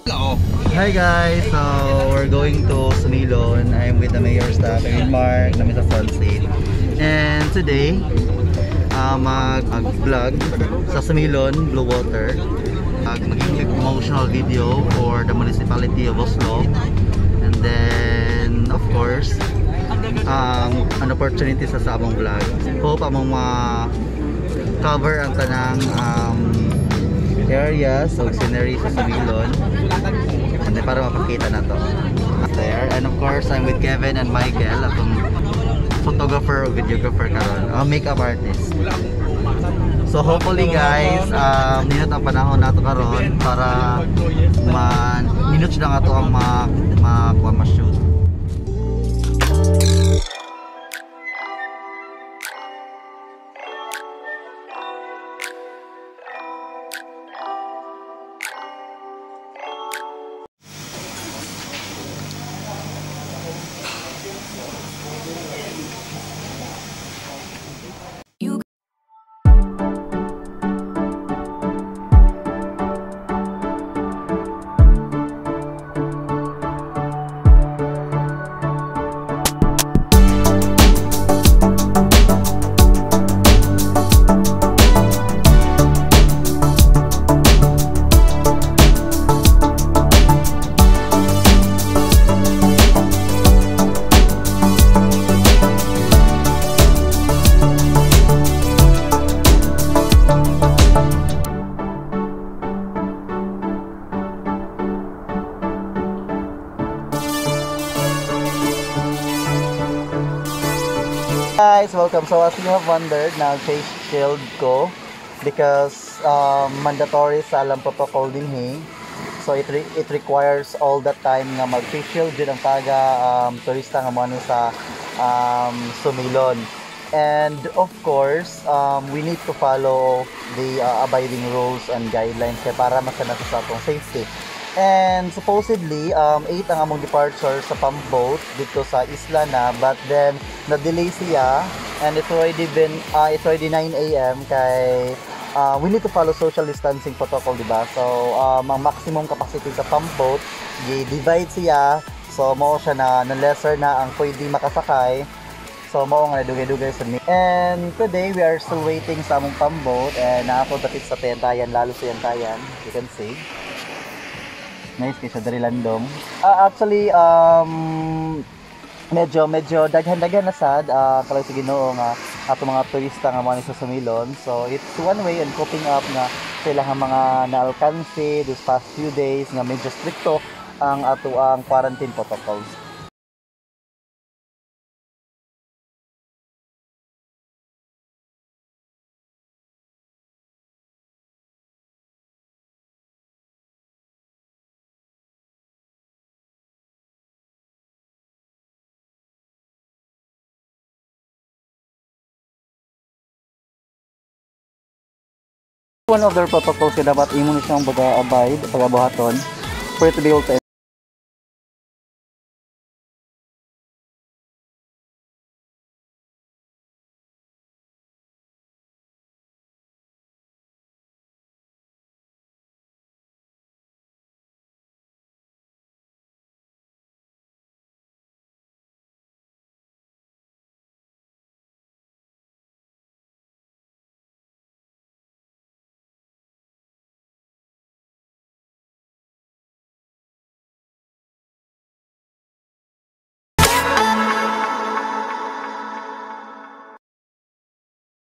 Hi guys, so we're going to Sumilon. I'm with the mayor staff and Mark, namin sa front seat. And today, mag-vlog sa Sumilon, Blue Water. Magiging promotional video for the municipality of Oslo. And then, of course, an opportunity sa among vlog. Hope among cover ang tanang area, so scenery sa Sumilon. And then para mapakita na to there. And of course I'm with Kevin and Michael, akong photographer o videographer karon, makeup artist. So hopefully guys, minute ang panahon nato karon para minutes lang ato ang ma-shoot. Guys, welcome. So as you have wondered, nag-face shield ko because mandatory sa alam protocol din so it requires all the time nga mag-face shield din ang taga turista nga mo sa Sumilon. And of course, we need to follow the abiding rules and guidelines kaya para masana sa atong safety. And supposedly, 8 ang among departure sa pump boat dito sa isla na, but then na-delay siya and it's already 9 AM kay we need to follow social distancing protocol, diba? So, ang maximum capacity sa pump boat, i-divide siya, so mao siya na lesser na ang pwede makasakay. So, mao nga dugay-dugay sa me. And today, we are still waiting sa among pump boat and naapod batid sa Yantayan, lalo sa Yantayan, you can see. Nice kaysa dari landong. Actually, medyo daghan-daghan na sad kalau sa Ginoo nga ato mga turista nga mga sa Sumilon. So it's one way and coping up na sila nga mga naalkansi this past few days nga medyo stricto ang ato ang quarantine protocols. One of their protocols kaya dapat imo ni siyang pag-abide, pag-abuhaton for it to be able to